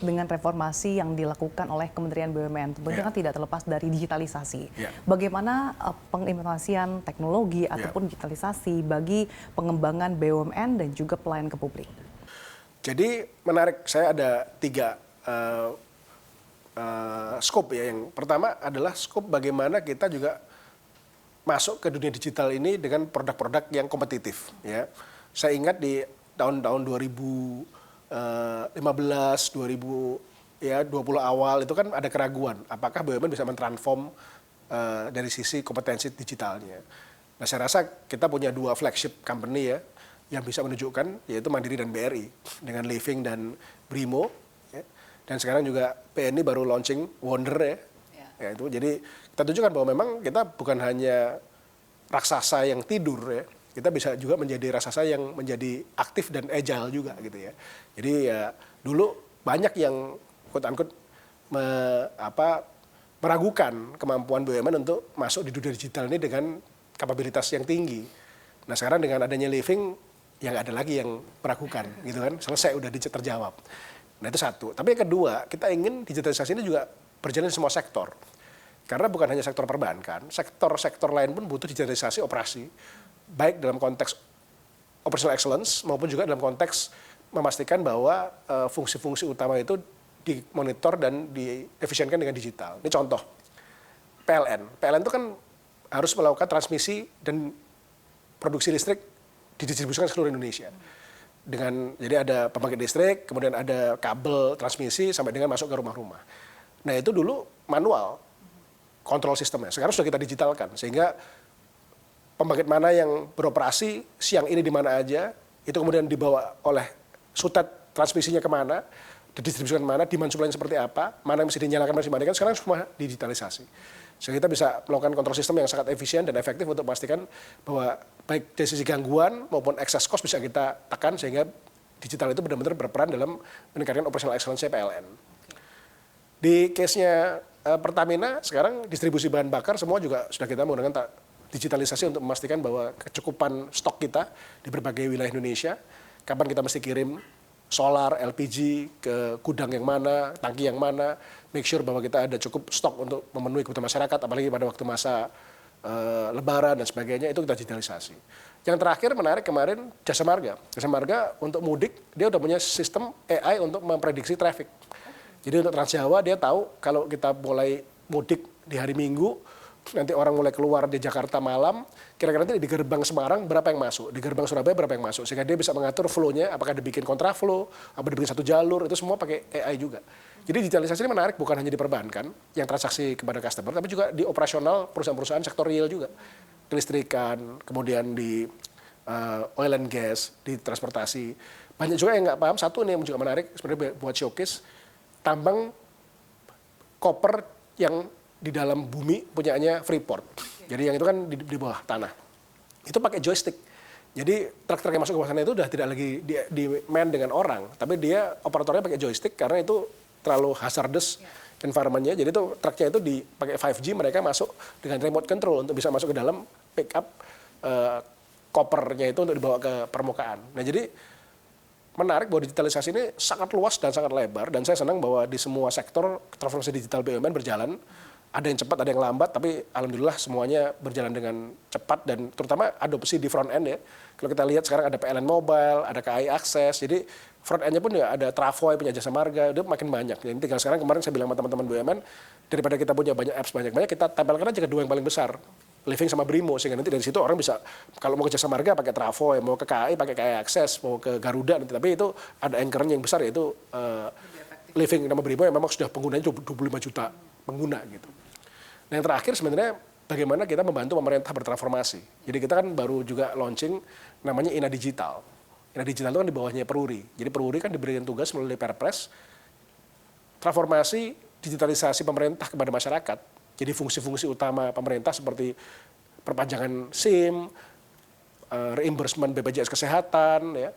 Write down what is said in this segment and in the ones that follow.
Dengan reformasi yang dilakukan oleh Kementerian BUMN, tentunya kan tidak terlepas dari digitalisasi. Bagaimana pengimplementasian teknologi ataupun digitalisasi bagi pengembangan BUMN dan juga pelayanan ke publik? Jadi menarik, saya ada 3 scope ya. Yang pertama adalah scope bagaimana kita juga masuk ke dunia digital ini dengan produk-produk yang kompetitif. Ya, saya ingat di tahun-tahun 2015, 2020 awal itu kan ada keraguan apakah BUMN bisa mentransform dari sisi kompetensi digitalnya. Nah, saya rasa kita punya 2 flagship company ya yang bisa menunjukkan, yaitu Mandiri dan BRI dengan Living dan Brimo. Ya. Dan sekarang juga PNI baru launching Wonder ya. Ya itu jadi kita tunjukkan bahwa memang kita bukan hanya raksasa yang tidur ya, kita bisa juga menjadi raksasa yang menjadi aktif dan agile juga gitu ya. Jadi ya dulu banyak yang quote-unquote meragukan kemampuan BUMN untuk masuk di dunia digital ini dengan kapabilitas yang tinggi. Nah, sekarang dengan adanya Living yang ada lagi yang meragukan gitu kan, selesai udah terjawab. Nah, itu satu. Tapi yang kedua, kita ingin digitalisasi ini juga berjalan di semua sektor. Karena bukan hanya sektor perbankan, sektor-sektor lain pun butuh digitalisasi operasi, baik dalam konteks operational excellence maupun juga dalam konteks memastikan bahwa fungsi-fungsi utama itu dimonitor dan diefisienkan dengan digital. Ini contoh, PLN. PLN itu kan harus melakukan transmisi dan produksi listrik didistribusikan ke seluruh Indonesia. Jadi ada pembangkit listrik, kemudian ada kabel transmisi sampai dengan masuk ke rumah-rumah. Nah, itu dulu manual kontrol sistemnya. Sekarang sudah kita digitalkan sehingga pembangkit mana yang beroperasi siang ini di mana aja, itu kemudian dibawa oleh sutet transmisinya kemana, didistribusikan kemana, demand supply seperti apa, mana yang mesti dinyalakan, mana yang dimatikan, sekarang semua digitalisasi. Sehingga kita bisa melakukan kontrol sistem yang sangat efisien dan efektif untuk memastikan bahwa baik dari sisi gangguan maupun excess cost bisa kita tekan sehingga digital itu benar-benar berperan dalam meningkatkan operational excellence PLN. Di case-nya Pertamina sekarang distribusi bahan bakar semua juga sudah kita menggunakan digitalisasi untuk memastikan bahwa kecukupan stok kita di berbagai wilayah Indonesia, kapan kita mesti kirim solar, LPG ke gudang yang mana, tangki yang mana, make sure bahwa kita ada cukup stok untuk memenuhi kebutuhan masyarakat, apalagi pada waktu masa lebaran dan sebagainya, itu kita digitalisasi. Yang terakhir menarik kemarin Jasa Marga. Jasa Marga untuk mudik, dia udah punya sistem AI untuk memprediksi traffic. Jadi untuk Transjawa dia tahu kalau kita mulai mudik di hari Minggu, nanti orang mulai keluar di Jakarta malam, kira-kira nanti di gerbang Semarang berapa yang masuk, di gerbang Surabaya berapa yang masuk, sehingga dia bisa mengatur flow-nya, apakah dibikin kontraflow, apa dibikin satu jalur, itu semua pakai AI juga. Jadi digitalisasi ini menarik bukan hanya di perbankan, yang transaksi kepada customer, tapi juga di operasional perusahaan-perusahaan sektor real juga. Kelistrikan, kemudian di oil and gas, di transportasi. Banyak juga yang nggak paham, satu nih yang juga menarik, sebenarnya buat showcase, tambang koper yang di dalam bumi punyanya Freeport. Jadi yang itu kan di bawah tanah. Itu pakai joystick. Jadi truk-truk yang masuk ke bawah sana itu udah tidak lagi di man dengan orang, tapi dia operatornya pakai joystick karena itu terlalu hazardous environment-nya. Jadi itu truknya itu dipakai 5G, mereka masuk dengan remote control untuk bisa masuk ke dalam pick up kopernya itu untuk dibawa ke permukaan. Nah, jadi menarik bahwa digitalisasi ini sangat luas dan sangat lebar, dan saya senang bahwa di semua sektor transformasi digital BUMN berjalan. Ada yang cepat, ada yang lambat, tapi alhamdulillah semuanya berjalan dengan cepat dan terutama adopsi di front end ya. Kalau kita lihat sekarang ada PLN Mobile, ada KAI Akses, jadi front end-nya pun ya ada Travoy, punya Jasa Marga, itu makin banyak. Jadi tinggal sekarang kemarin saya bilang sama teman-teman BUMN, daripada kita punya banyak apps banyak-banyak, kita tempelkan aja ke 2 yang paling besar, Living sama Brimo, sehingga nanti dari situ orang bisa, kalau mau ke Jasa Marga pakai Travoy, mau ke KAI pakai KAI Akses, mau ke Garuda nanti, tapi itu ada anchor-nya yang besar yaitu Living sama Brimo yang memang sudah penggunanya 25 juta pengguna gitu. Nah, yang terakhir sebenarnya bagaimana kita membantu pemerintah bertransformasi. Jadi kita kan baru juga launching namanya Ina Digital. Ina Digital itu kan di bawahnya Peruri. Jadi Peruri kan diberikan tugas melalui Perpres transformasi digitalisasi pemerintah kepada masyarakat. Jadi fungsi-fungsi utama pemerintah seperti perpanjangan SIM, reimbursement BPJS Kesehatan, ya,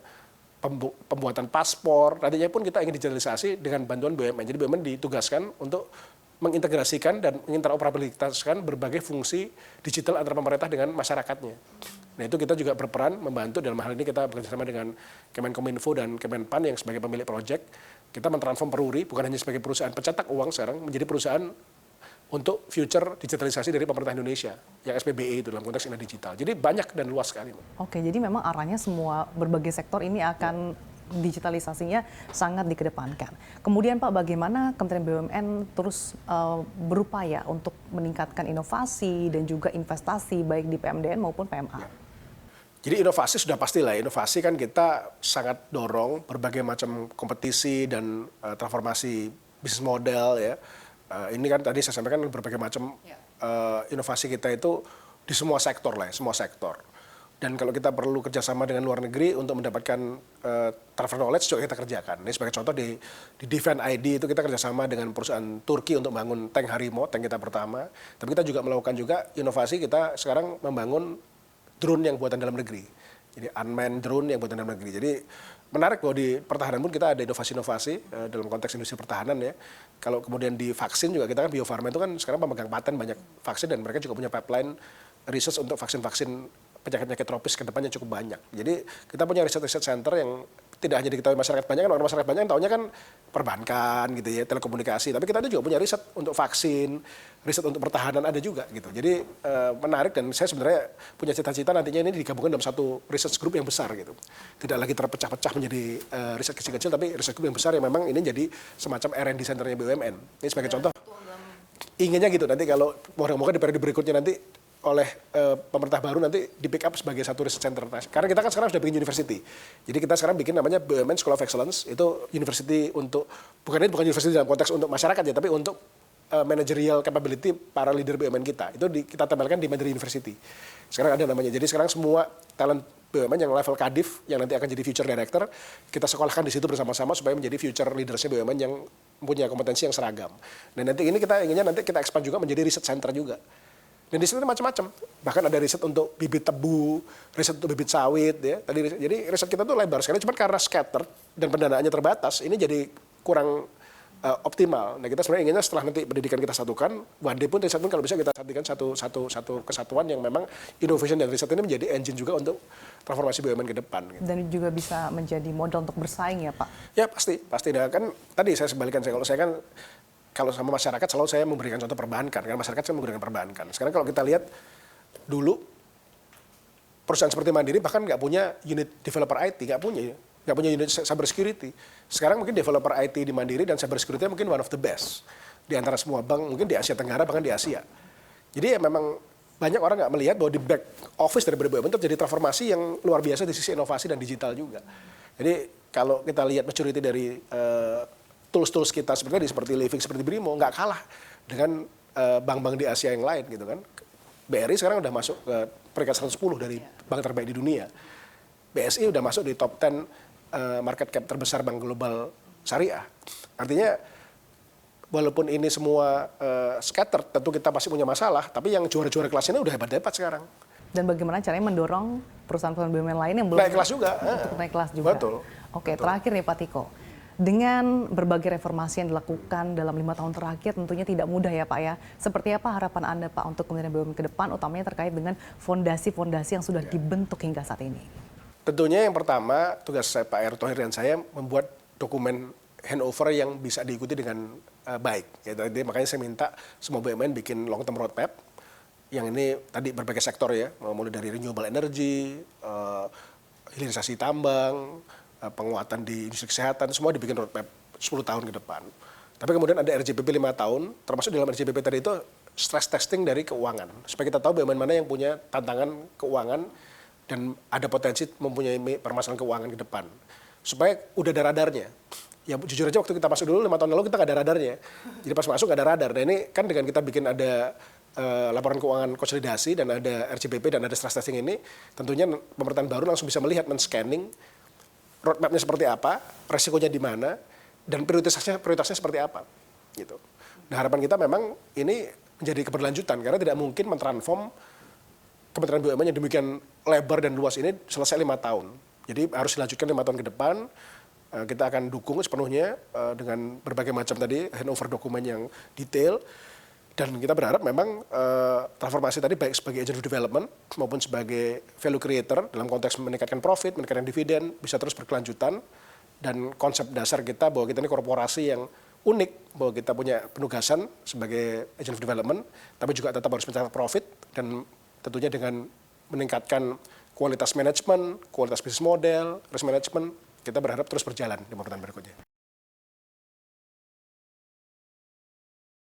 pembuatan paspor. Nantinya pun kita ingin digitalisasi dengan bantuan BUMN. Jadi BUMN ditugaskan untuk mengintegrasikan dan menginteroperabilitaskan berbagai fungsi digital antara pemerintah dengan masyarakatnya. Nah, itu kita juga berperan membantu dalam hal ini kita bekerjasama dengan Kemenkominfo dan Kemenpan yang sebagai pemilik proyek Kita mentransform Peruri bukan hanya sebagai perusahaan pencetak uang sekarang, menjadi perusahaan untuk future digitalisasi dari pemerintah Indonesia, yang SPBE itu dalam konteks Indonesia digital. Jadi banyak dan luas sekali. Oke, jadi memang arahnya semua berbagai sektor ini akan digitalisasinya sangat dikedepankan. Kemudian Pak, bagaimana Kementerian BUMN terus berupaya untuk meningkatkan inovasi dan juga investasi baik di PMDN maupun PMA? Jadi inovasi sudah pastilah, inovasi kan kita sangat dorong berbagai macam kompetisi dan transformasi bisnis model ya. Ini kan tadi saya sampaikan berbagai macam inovasi kita itu di semua sektor lah ya, semua sektor. Dan kalau kita perlu kerjasama dengan luar negeri untuk mendapatkan transfer knowledge juga kita kerjakan. Ini sebagai contoh di Defend ID itu kita kerjasama dengan perusahaan Turki untuk membangun tank Harimau, tank kita pertama. Tapi kita juga melakukan juga inovasi, kita sekarang membangun drone yang buatan dalam negeri. Jadi unmanned drone yang buatan dalam negeri. Jadi menarik bahwa di pertahanan pun kita ada inovasi-inovasi dalam konteks industri pertahanan ya. Kalau kemudian di vaksin juga kita kan Bio Farma itu kan sekarang pemegang paten banyak vaksin dan mereka juga punya pipeline research untuk vaksin-vaksin penyakit-penyakit tropis ke depannya cukup banyak. Jadi kita punya riset center yang tidak hanya diketahui masyarakat banyak, kan orang masyarakat banyak yang taunya kan perbankan gitu ya, telekomunikasi. Tapi kita ada juga punya riset untuk vaksin, riset untuk pertahanan ada juga gitu. Jadi menarik dan saya sebenarnya punya cita-cita nantinya ini digabungkan dalam satu research group yang besar gitu. Tidak lagi terpecah-pecah menjadi riset kecil-kecil, tapi riset group yang besar yang memang ini jadi semacam R&D centernya BUMN. Ini sebagai contoh, inginnya gitu nanti kalau moga-moga di periode berikutnya nanti oleh pemerintah baru nanti di pick up sebagai satu research center. Karena kita kan sekarang sudah bikin university. Jadi kita sekarang bikin namanya BUMN School of Excellence. Itu university untuk, bukan university dalam konteks untuk masyarakat ya, tapi untuk managerial capability para leader BUMN kita. Itu kita tempelkan di Mandiri University. Sekarang ada namanya. Jadi sekarang semua talent BUMN yang level kadif, yang nanti akan jadi future director, kita sekolahkan di situ bersama-sama supaya menjadi future leadersnya BUMN yang punya kompetensi yang seragam. Dan nanti ini kita inginnya nanti kita expand juga menjadi research center juga. Dan di situ macam-macam. Bahkan ada riset untuk bibit tebu, riset untuk bibit sawit ya. Jadi riset kita tuh lebar sekali, cuma karena scatter dan pendanaannya terbatas, ini jadi kurang optimal. Nah, kita sebenarnya inginnya setelah nanti pendidikan kita satukan, one day pun riset pun kalau bisa kita satukan satu kesatuan yang memang innovation dan riset ini menjadi engine juga untuk transformasi BUMN ke depan. Gitu. Dan juga bisa menjadi modal untuk bersaing ya Pak? Ya pasti. Nah, kan tadi saya sebalikan, kalau saya kan kalau sama masyarakat selalu saya memberikan contoh perbankan, karena masyarakat saya menggunakan perbankan. Sekarang kalau kita lihat dulu perusahaan seperti Mandiri bahkan nggak punya unit developer IT, nggak punya unit cyber security. Sekarang mungkin developer IT di Mandiri dan cyber security mungkin one of the best di antara semua bank, mungkin di Asia Tenggara bahkan di Asia. Jadi ya memang banyak orang nggak melihat bahwa di back office dari BUMN terjadi transformasi yang luar biasa di sisi inovasi dan digital juga. Jadi kalau kita lihat maturity dari tools-tools kita seperti Living, seperti Brimo, nggak kalah dengan bank-bank di Asia yang lain gitu kan. BRI sekarang udah masuk ke peringkat 110 dari bank terbaik di dunia. BSI udah masuk di top 10 market cap terbesar bank global syariah. Artinya walaupun ini semua scatter, tentu kita pasti punya masalah, tapi yang juara-juara kelas ini udah hebat-hebat sekarang. Dan bagaimana caranya mendorong perusahaan-perusahaan BUMN lain yang belum naik kelas juga. Untuk naik kelas juga. Betul. Oke, terakhir nih Pak Tiko. Dengan berbagai reformasi yang dilakukan dalam 5 tahun terakhir tentunya tidak mudah ya Pak ya. Seperti apa harapan Anda Pak untuk Kementerian BUMN ke depan, utamanya terkait dengan fondasi-fondasi yang sudah dibentuk hingga saat ini? Tentunya yang pertama tugas saya Pak Erick Thohir dan saya membuat dokumen handover yang bisa diikuti dengan baik. Ya, jadi makanya saya minta semua BUMN bikin long term roadmap. Yang ini tadi berbagai sektor ya, mulai dari renewable energy, hilirisasi tambang, penguatan di industri kesehatan, semua dibikin roadmap 10 tahun ke depan. Tapi kemudian ada RJBP 5 tahun, termasuk dalam RJBP tadi itu stress testing dari keuangan. Supaya kita tahu BUMN mana yang punya tantangan keuangan dan ada potensi mempunyai permasalahan keuangan ke depan. Supaya udah ada radarnya. Ya jujur aja waktu kita masuk dulu 5 tahun lalu kita nggak ada radarnya. Jadi pas masuk nggak ada radar. Nah ini kan dengan kita bikin ada laporan keuangan konsolidasi dan ada RJBP dan ada stress testing ini, tentunya pemerintahan baru langsung bisa melihat, men-scanning roadmap-nya seperti apa, resikonya di mana, dan prioritasnya seperti apa, gitu. Nah harapan kita memang ini menjadi keberlanjutan karena tidak mungkin mentransform Kementerian BUMN yang demikian lebar dan luas ini selesai 5 tahun. Jadi harus dilanjutkan 5 tahun ke depan. Kita akan dukung sepenuhnya dengan berbagai macam tadi handover dokumen yang detail. Dan kita berharap memang transformasi tadi baik sebagai agent of development maupun sebagai value creator dalam konteks meningkatkan profit, meningkatkan dividen bisa terus berkelanjutan Dan konsep dasar kita bahwa kita ini korporasi yang unik, bahwa kita punya penugasan sebagai agent of development, tapi juga tetap harus mencapai profit, dan tentunya dengan meningkatkan kualitas manajemen, kualitas bisnis model, risk management, kita berharap terus berjalan di pemerintahan berikutnya.